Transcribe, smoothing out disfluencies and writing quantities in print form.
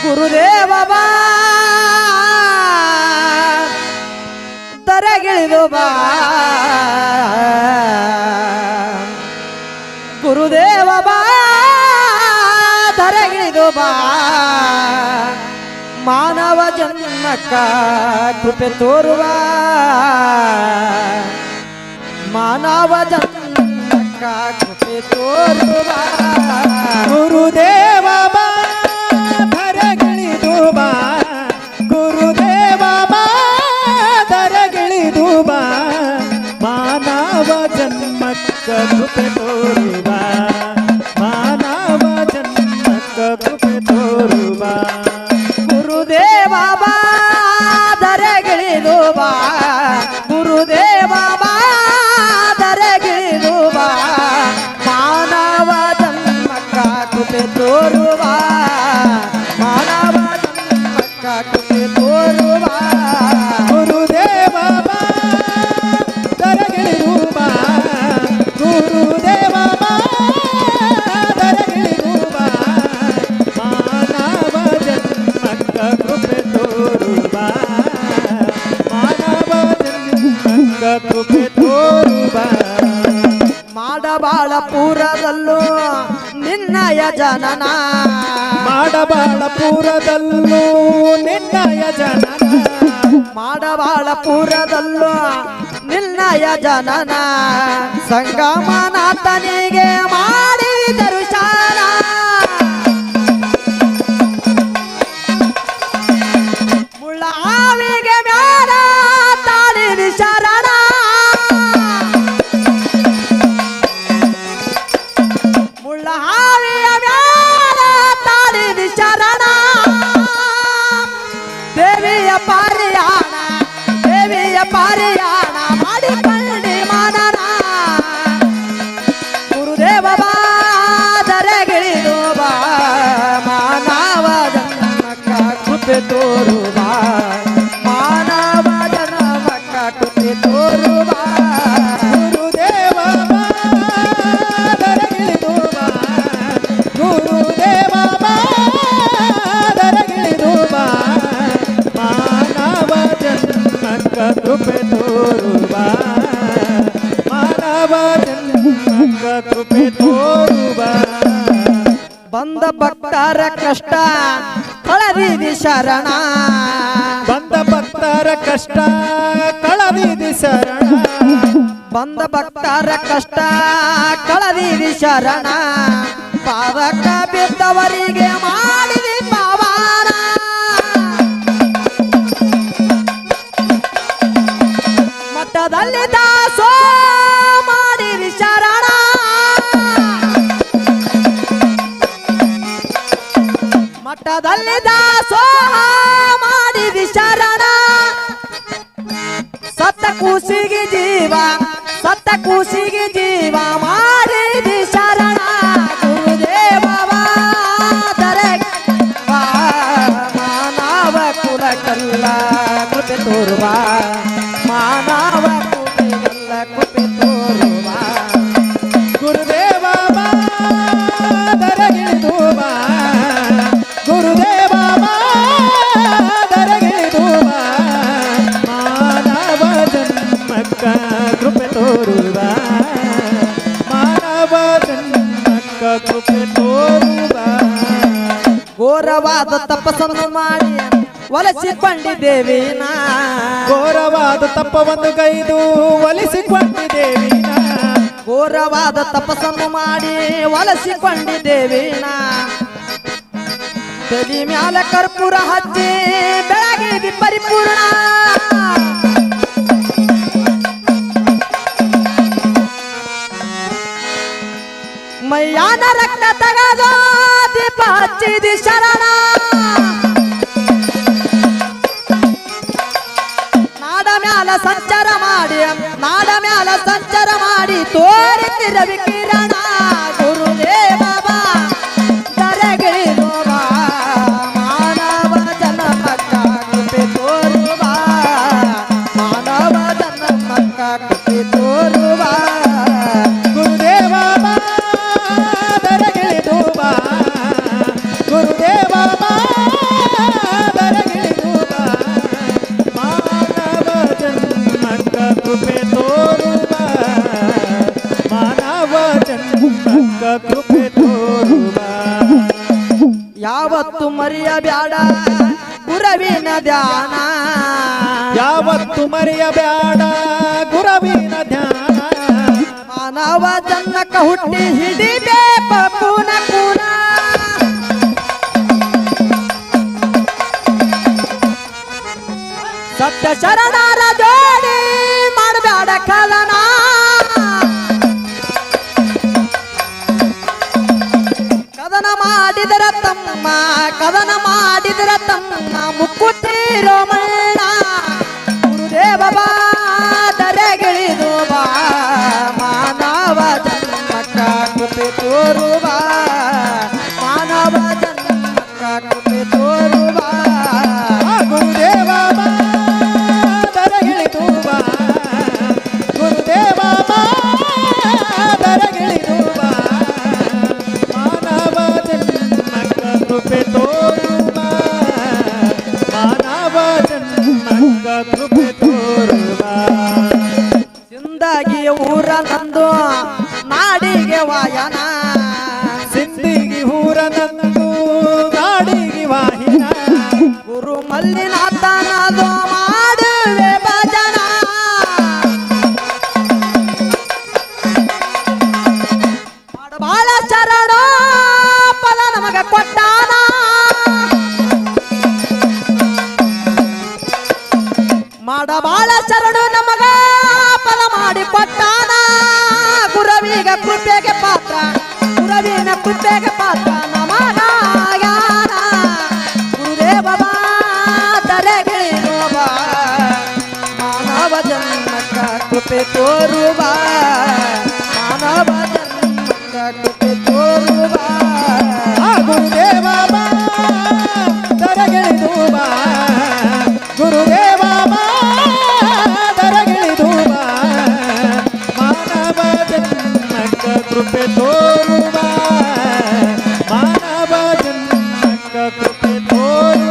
ಗುರುದೇವ ಬಾ ದರಗಿಳಿದು ಬಾ ಗುರುದೇವ ಬಾ ದರಗಿಳಿದು ಬಾ ಮಾನವ ಜನ್ಮಕ್ಕ ಕೃಪೆ ತೋರುವ ಮಾನವ ಜನ್ಮಕ್ಕ ಕೃಪೆ ತೋರುವ ಗುರುದೇವ ಬಾ ಧರಗಿಳಿದು ಬಾ ಗುರುದೇವ ಬಾ ಧರಗಿಳಿದು ಬಾ ಮಾನವ ಜನ್ಮಕ್ಕ ಕೃಪೆ ತೋರುವ ಮಾನವ ಜನ್ಮಕ್ಕ ಕೃಪೆ ತೋರುವ ಗುರುದೇವ ಬಾ ದರಗಿಳಿದು ಬಾ ಗುರುದೇವ ಬಾ ದರಗಿಳಿದು ಬಾ ಮಾನವ ಜನ್ಮಕ್ಕ ಕೃಪೆ ತೋರುವ ಮಾನವ ಜನ್ಮಕ್ಕ ಕೃಪೆ ತೋರುವ ಗುರುದೇವ ಬಾ ಧರಗಿಳಿದು ಬಾ ಗುರುದೇವ ಬಾ ಧರಗಿಳಿದು ಬಾ ಮಾನವ ಜನ್ಮಕ್ಕ ಕೃಪೆ ತೋರುವ ಮಾನವ ಜನ್ಮಕ್ಕ ಕೃಪೆ ತೋರುವ ಮಾಡಬಾಳಪುರದಲ್ಲೂ ನಿನ್ನಯ ಜನನ ಮಾಡಬಾಳಪುರದಲ್ಲೂ ನಿನ್ನಯ ಜನನ ಮಾಡಬಾಳಪುರದಲ್ಲೂ ನಿನ್ನಯ ಜನನ ಸಂಗಮನಾಥನಿಗೆ ಮಾಡಿ ದರ್ಶನ ಮುಳ್ಳ ಆವಿಗೆ ಮ್ಯಾಲ ತಾಳಿದ ಶರಣ ಮುಳ್ಳ ಆವಿಯ ಮ್ಯಾಲ ತಾಳಿದ ಶರಣ ದೇವಿಯ ಪಾರಿಯಾಣ ದೇವಿಯ ಪಾರಿಯಾಣ ಮಾಡಿಕೊಂಡಿ ಮನನ ಗುರುದೇವ ಬಾ ದರಗಿಳಿದು ಬಾ ಮಾನವ ಜನ್ಮಕ್ಕ ಕೃಪೆ ತೋರುವ ಮಾನವ ಜನ್ಮಕ್ಕ ಕೃಪೆ ತೋರುವ ಗುರುದೇವ ಬಾ ಧರಗಿಳಿದು ಬಾ ಗುರುದೇವ ಬಾ ಧರಗಿಳಿದು ಬಾ ಮಾನವ ಜನ್ಮಕ್ಕ ಕೃಪೆ ತೋರುವ ಮಾನವ ಜನ್ಮಕ್ಕ ಕೃಪೆ ತೋರುವ ಬಂದ ಭಕ್ತರ ಕಷ್ಟ ಕಳದಿದಿ ಶರಣ ಬಂದ ಭಕ್ತರ ಕಷ್ಟ ಕಳದಿದಿ ಶರಣ ಬಂದ ಭಕ್ತರ ಕಷ್ಟ ಕಳದಿದಿ ಶರಣ ಪಾದಕ ಬಿದ್ದವರಿಗೆ ಮಾಡಿದಿ ಪಾವನ ಮಠದಲ್ಲಿ ದಾಸೋ ಮಾಡಿದಿ ಶರಣ ಮಠದಲ್ಲಿ ದಾಸೋ ಮಾಡಿದಿ ಶರಣ ಸತ್ತ ಕೂಸಿಗೆ ಜೀವ ಸತ್ತ ಕೂಸಿಗೆ ಜೀವ ಮಾಡಿದಿ ಶರಣ ಗುರುದೇವ ಬಾ ದರಗಿಳಿದು ಬಾ ಮಾನವ ಕುಲಕ್ಕೆಲ್ಲ ಕೃಪೆ ತೋರುವ ಮಾನವ ಕುಲಕ್ಕೆಲ್ಲ ಕೃಪೆ ತೋರುವ ಗುರುದೇವ ಬಾ ಧರಗಿಳಿದು ಬಾ ಗುರುದೇವ ಬಾ ಧರಗಿಳಿದು ಬಾ ಮಾನವ ಜನ್ಮಕ್ಕ ಕೃಪೆ ತೋರುವ ಮಾನವ ಜನ್ಮಕ್ಕ ಕೃಪೆ ತೋರುವ ಘೋರವಾದ ತಪಸ್ಸನ್ನು ಮಾಡಿ ಒಲಿಸಿಕೊಂಡಿದ್ದೇವಿನ ಘೋರವಾದ ತಪ್ಪವನ್ನು ಗೈದು ಒಲಿಸಿಕೊಂಡಿದ್ದೇವಿನ ಘೋರವಾದ ತಪಸ್ಸನ್ನು ಮಾಡಿ ಒಲಿಸಿಕೊಂಡಿದ್ದೇವಿನ ತಲೆ ಮ್ಯಾಲ ಕರ್ಪೂರ ಹಚ್ಚಿ ಬೆಳಗಿದಿ ಪರಿಪೂರ್ಣ ಮೈಯಾನ ರಕ್ತ ತಗದ ದೀಪ ಹಚ್ಚಿದಿ ಶರಣ ಜ್ಯೋತಿ ರವಿ ಕಿರಣ ಗುರುದೇವ ಬಾ ದರೆಗಿಳಿದು ಬಾ ಮಾನವ ಜನ್ಮಕ್ಕ ಕೃಪೆ ತೋರು ಬಾ ಮಾನವ ಜನ್ಮಕ್ಕ ಕೃಪೆ ತೋರು ಬಾ ಗುರುದೇವ ಬಾ ದರಗಿಳಿದು ಬಾ ಗುರುದೇವ ಬಾ ದರಗಿಳಿದು ಬಾ ಮಾನವ ಜನ್ಮಕ್ಕ ಕೃಪೆ ತೋರು ಬಾ ಮಾನವ ಜನ್ಮಕ್ಕ ಕೃಪೆ ತೋರು ಬಾ ಯಾವತ್ತು ಮರೆಯಬ್ಯಾಡ ಗುರುವಿನ ಧ್ಯಾನ ಯಾವತ್ತು ಮರೆಯಬೇಡ ಗುರುವಿನ ಧ್ಯಾನ ಮಾನವ ಜನ್ಮಕ್ಕ ಹುಟ್ಟಿ ಹಿಡಿಬೇಕ ಕೂನ ಕೂನ ಸತ್ಯ ಶರಣರ ಜೋಡಿ ಮಾಡಬೇಡ ಕಲನ ಕದನ ಮಾಡಿದರ ತಮ್ಮ ಕದನ ಮಾಡಿದರ ತಮ್ಮ ಮುಕ್ಕುತ್ತಿ ರೋಮಣ್ಣ ಗುರುದೇವ ಬಾ ದರೆಗಿಳಿದು ಬಾ ಮಾನವ ಜನ್ಮಕ್ಕ ಕೃಪೆ ತೋರು ಬಾ ಮಾನವ ಜನ್ಮಕ್ಕ ಕೃಪೆ ತೋರು ಬಾ ಗುರುದೇವ ಬಾ ದರಗಿಳಿದು ಬಾ ಗುರುದೇವ ಬಾ ದರಗಿಳಿದು ಬಾ ಮಾನವ ಜನ್ಮಕ್ಕ ಕೃಪೆ ತೋರು ಬಾ ಮಾನವ ಜನ್ಮಕ್ಕ ಕೃಪೆ ತೋರು ಬಾ ಸಿಂದಗಿ ಊರ ನಂದು ನಾಡಿಗೆ ವಾಯನ ಸಿಂದಿಗಿ ಊರ ನಂದು ಗಾಡಿಗೆ ವಾಹಿನ ಗುರು ಮಲ್ಲಿನಾಥನದು ಮಾಡುವೆ ಭಜನ ಮಾಡಬಾಳ ಚರಣ ಫಲ ನಮಗ ಕೊಟ್ಟಾನ ಮಾಡಬಾಳ ಶರಣು ನಮಗ ಫಲ ಮಾಡಿ ಕೊಟ್ಟಾನ ಗುರವಿಗ ಕೃಪೆಗೆ ಪಾತ್ರ ಗುರವಿನ ಕೃಪೆಗೆ ಪಾತ್ರ ನಮಗ ಯಾನ ಗುರುದೇವ ಬಾ ದರೆಗಿಳಿದು ಬಾ ಮಾನವ ಜನ್ಮಕ್ಕ ಕೃಪೆ ತೋರು ಬಾ ಮಾನವ ಜನ್ಮಕ್ಕ ಕೃಪೆ ತೋರು ಬಾ ಗುರುದೇವ ಬಾ ದರಗಿಳಿದು ಬಾ ಗುರುದೇವ ಬಾ ದರಗಿಳಿದು ಬಾ ಮಾನವ ಜನ್ಮಕ್ಕ ಕೃಪೆ ತೋರು ಬಾ ಮಾನವ ಜನ್ಮಕ್ಕ ಕೃಪೆ ತೋರು